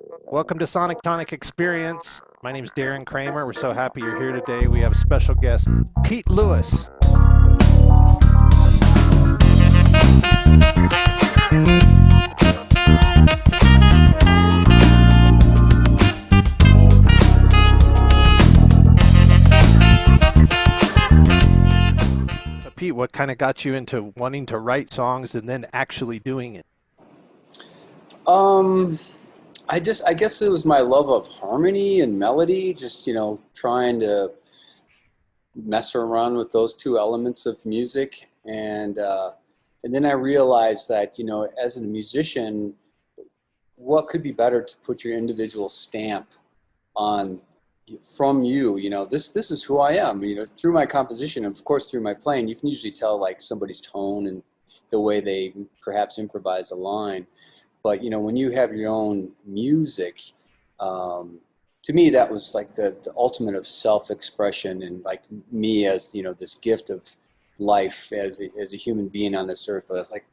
Welcome to Sonic Tonic Experience. My name is Darren Kramer. We're so happy you're here today. We have a special guest, Pete Lewis. Pete, what kind of got you into wanting to write songs and then actually doing it? I guess it was my love of harmony and melody, just, trying to mess around with those two elements of music. And then I realized that, as a musician, what could be better to put your individual stamp on from you, this is who I am, through my composition, of course, through my playing, you can usually tell like somebody's tone and the way they perhaps improvise a line. But, when you have your own music, to me, that was like the ultimate of self-expression and like me as, this gift of life as a human being on this earth. I was like,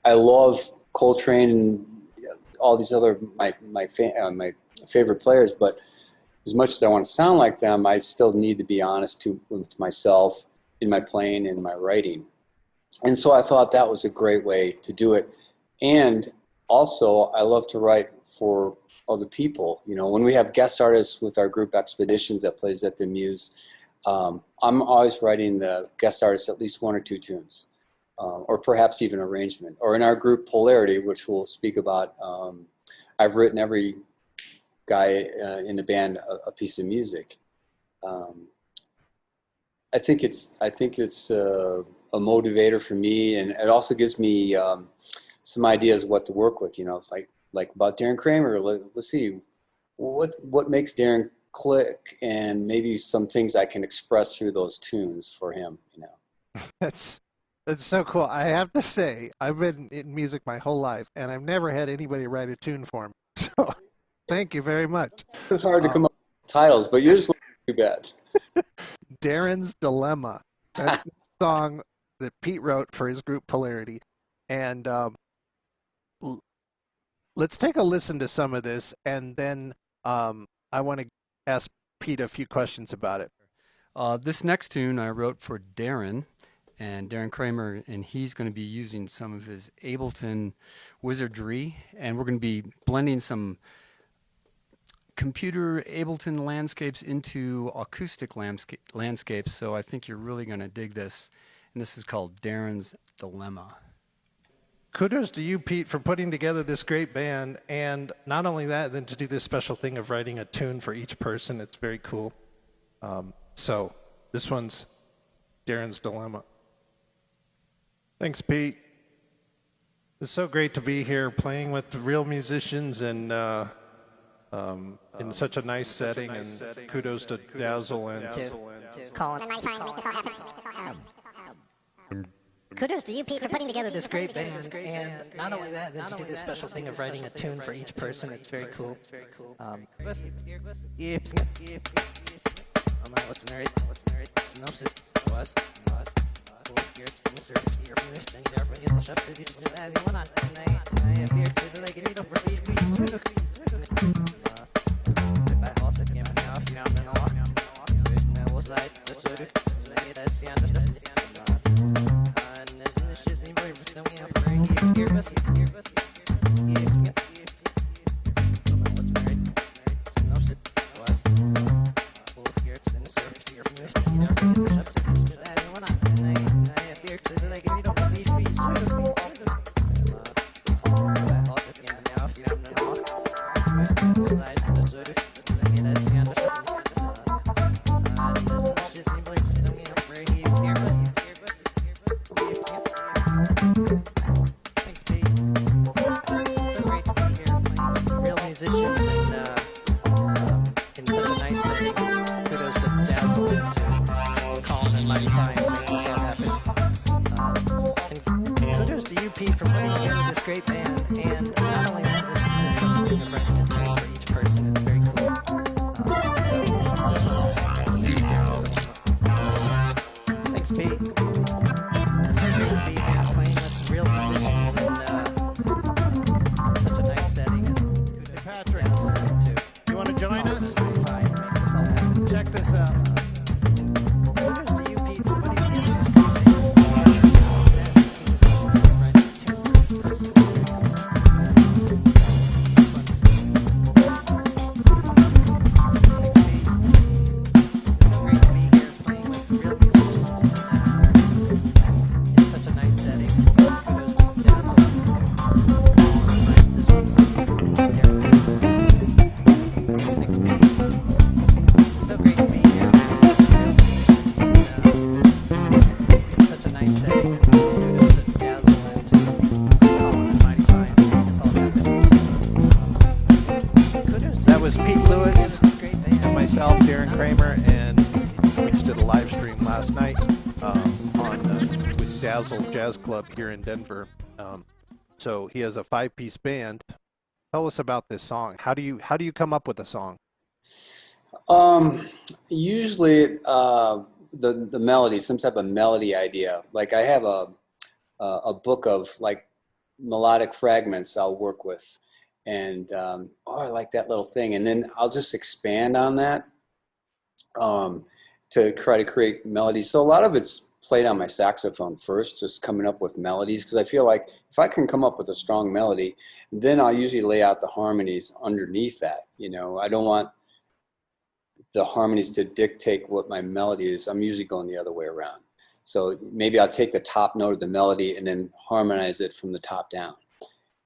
I love Coltrane and all these other, my favorite players, but as much as I want to sound like them, I still need to be honest with myself in my playing and my writing. And so I thought that was a great way to do it. And also, I love to write for other people. When we have guest artists with our group Expeditions that plays at the Muse, I'm always writing the guest artists at least one or two tunes, or perhaps even arrangement. Or in our group Polarity, which we'll speak about, I've written every guy in the band a piece of music. I think it's a motivator for me, and it also gives me some ideas what to work with. It's like about Darren Kramer. Let's see what makes Darren click, and maybe some things I can express through those tunes for him. That's so cool. I have to say, I've been in music my whole life, and I've never had anybody write a tune for me. So thank you very much. It's hard to come up with titles, but yours wasn't too bad. Darren's Dilemma. That's the song that Pete wrote for his group Polarity. And let's take a listen to some of this, and then I want to ask Pete a few questions about it. This next tune I wrote for Darren Kramer, and he's going to be using some of his Ableton wizardry, and we're going to be blending some computer Ableton landscapes into acoustic landscapes, so I think you're really going to dig this, and this is called Darren's Dilemma. Kudos to you, Pete, for putting together this great band, and not only that, then to do this special thing of writing a tune for each person. It's very cool. So this one's Darren's Dilemma. Thanks, Pete. It's so great to be here playing with the real musicians and in such a nice setting, and kudos to Dazzle and Colin. Kudos to you, Pete, for putting together this great band, and not only that, then to do this special thing of writing a tune for each person. It's very cool. say, and kudos to Dazzle and to Colin and Mighty Fine for making this all happen. Kudos to That was Pete Lewis this great band. and myself, Darren Kramer, and we just did a live stream last night with Dazzle Jazz Club here in Denver. So he has a 5-piece band. Tell us about this song. How do you come up with a song? Usually the melody, some type of melody idea. Like I have a book of like melodic fragments I'll work with, and I like that little thing, and then I'll just expand on that to try to create melodies. So a lot of it's played on my saxophone first, just coming up with melodies, because I feel like if I can come up with a strong melody, then I'll usually lay out the harmonies underneath that. You know, I don't want the harmonies to dictate what my melody is. I'm usually going the other way around. So maybe I'll take the top note of the melody and then harmonize it from the top down.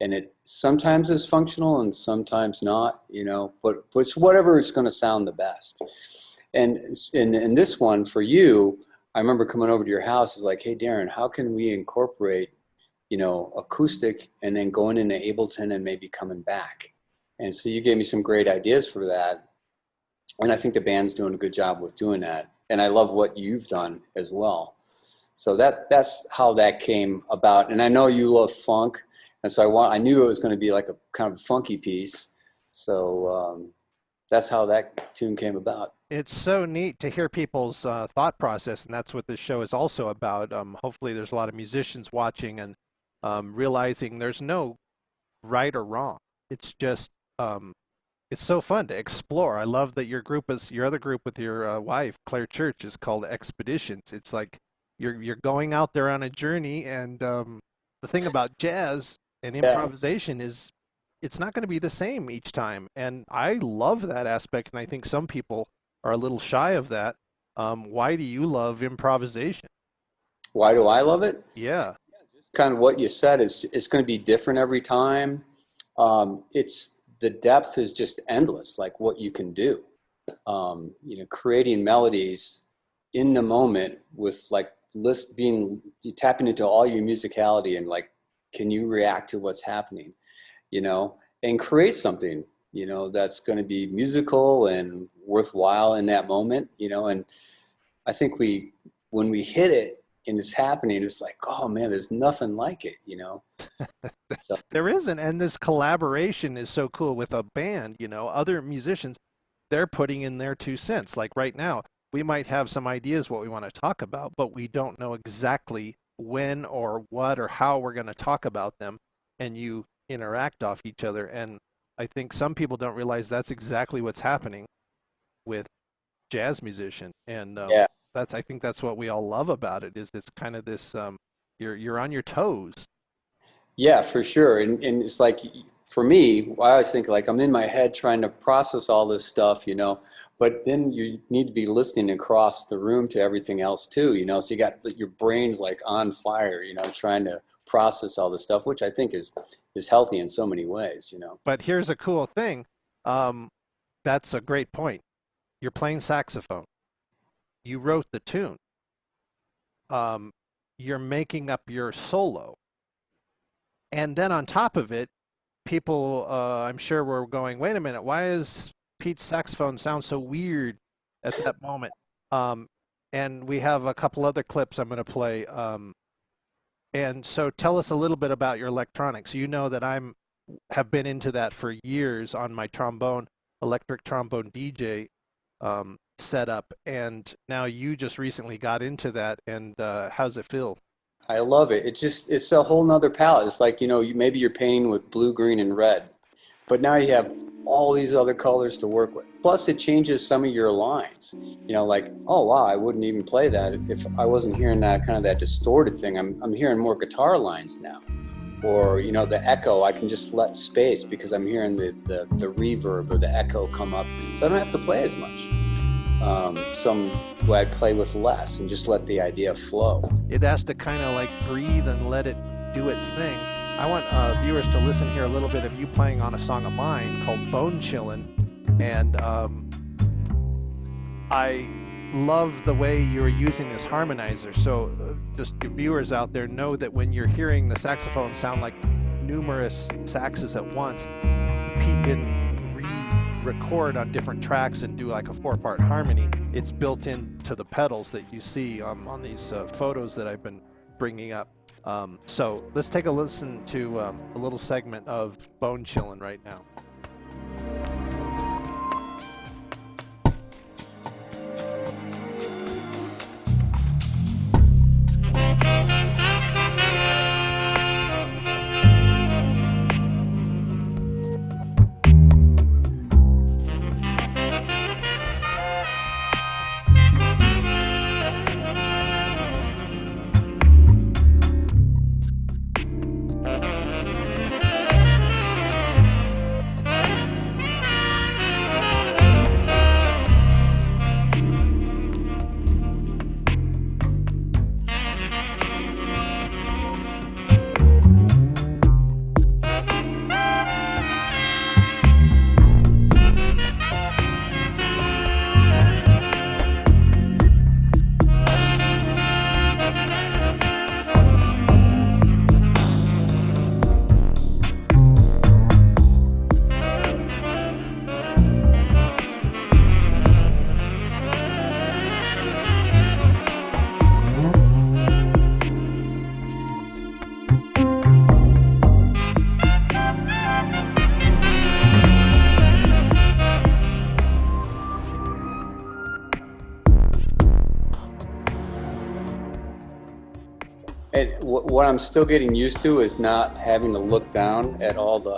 And it sometimes is functional and sometimes not, you know, but it's whatever is going to sound the best. And in this one for you, I remember coming over to your house, is like, hey, Darren, how can we incorporate, you know, acoustic and then going into Ableton and maybe coming back? And so you gave me some great ideas for that. And I think the band's doing a good job with doing that. And I love what you've done as well. So that's how that came about. And I know you love funk. And so I knew it was going to be like a kind of funky piece. So that's how that tune came about. It's so neat to hear people's thought process, and that's what this show is also about. Hopefully there's a lot of musicians watching and realizing there's no right or wrong. It's just, it's so fun to explore. I love that your other group with your wife, Claire Church, is called Expeditions. It's like you're going out there on a journey, and the thing about jazz and improvisation is it's not going to be the same each time. And I love that aspect, and I think some people are a little shy of that. Why do you love improvisation? Why do I love it? Yeah. Just kind of what you said is it's going to be different every time. The depth is just endless, like what you can do. You know, creating melodies in the moment with like tapping into all your musicality and like, can you react to what's happening, you know, and create something, you know, that's going to be musical and worthwhile in that moment, you know. And I think when we hit it and it's happening, it's like, oh man, there's nothing like it, you know. So There isn't, and this collaboration is so cool with a band, you know, other musicians, they're putting in their 2 cents. Like right now, we might have some ideas what we want to talk about, but we don't know exactly when or what or how we're going to talk about them, and you interact off each other. And I think some people don't realize that's exactly what's happening with jazz musician. And I think that's what we all love about it, is it's kind of this, you're on your toes. yeah, for sure. And it's like, for me, I always think like I'm in my head trying to process all this stuff, you know, but then you need to be listening across the room to everything else too, you know, so you got your brain's like on fire, you know, trying to process all this stuff, which I think is healthy in so many ways, you know. But here's a cool thing. That's a great point. You're playing saxophone. You wrote the tune. You're making up your solo. And then on top of it, people, I'm sure, were going, wait a minute, why is Pete's saxophone sound so weird at that moment? And we have a couple other clips I'm going to play. And so tell us a little bit about your electronics. You know that have been into that for years on my trombone, electric trombone DJ setup. And now you just recently got into that. And how's it feel? I love it. It's a whole nother palette. It's like, you know, maybe you're painting with blue, green, and red, but now you have all these other colors to work with. Plus it changes some of your lines, you know, like, oh wow, I wouldn't even play that if I wasn't hearing that kind of that distorted thing. I'm hearing more guitar lines now, or, you know, the echo, I can just let space because I'm hearing the reverb or the echo come up. So I don't have to play as much. I play with less and just let the idea flow. It has to kind of like breathe and let it do its thing. I want viewers to listen here a little bit of you playing on a song of mine called Chillin. And love the way you're using this harmonizer. So just your viewers out there know that when you're hearing the saxophone sound like numerous saxes at once, Pete didn't re-record on different tracks and do like a 4-part harmony. It's built into the pedals that you see on these photos that I've been bringing up. So let's take a listen to a little segment of Bone Chillin' right now. And what I'm still getting used to is not having to look down at all the,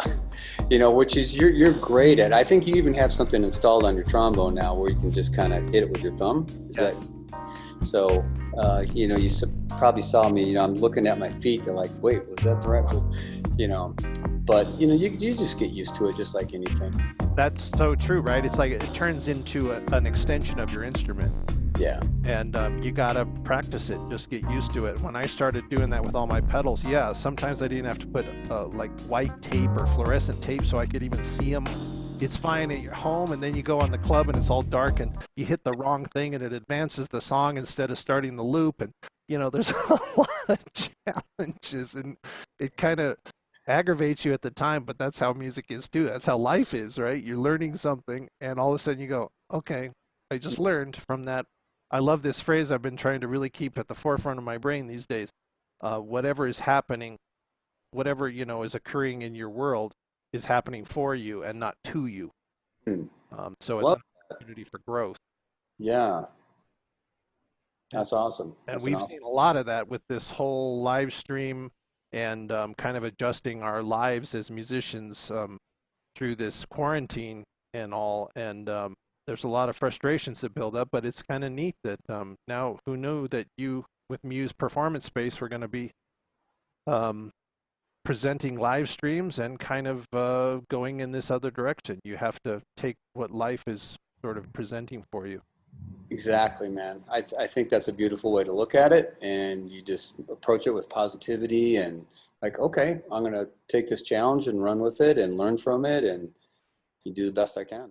which is you're great at. I think you even have something installed on your trombone now where you can just kind of hit it with your thumb. Yes. So, you probably saw me, I'm looking at my feet. They're like, wait, was that the right one? But, you just get used to it just like anything. That's so true, right? It's like it turns into an extension of your instrument. Yeah. And you gotta practice it, just get used to it. When I started doing that with all my pedals, yeah, sometimes I didn't have to put like white tape or fluorescent tape so I could even see them. It's fine at your home, and then you go on the club and it's all dark and you hit the wrong thing and it advances the song instead of starting the loop. And, there's a lot of challenges, and it kind of aggravates you at the time, but that's how music is too. That's how life is, right? You're learning something and all of a sudden you go, okay, I just learned from that. I love this phrase I've been trying to really keep at the forefront of my brain these days. Whatever is happening, whatever, is occurring in your world is happening for you and not to you. So it's an opportunity for growth. Yeah. That's awesome. And we've seen a lot of that with this whole live stream and kind of adjusting our lives as musicians through this quarantine and all. And there's a lot of frustrations that build up, but it's kind of neat that now who knew that you with Muse Performance Space were going to be presenting live streams and kind of going in this other direction. You have to take what life is sort of presenting for you. Exactly, man. I think that's a beautiful way to look at it, and you just approach it with positivity and like, okay, I'm going to take this challenge and run with it and learn from it, and you do the best I can.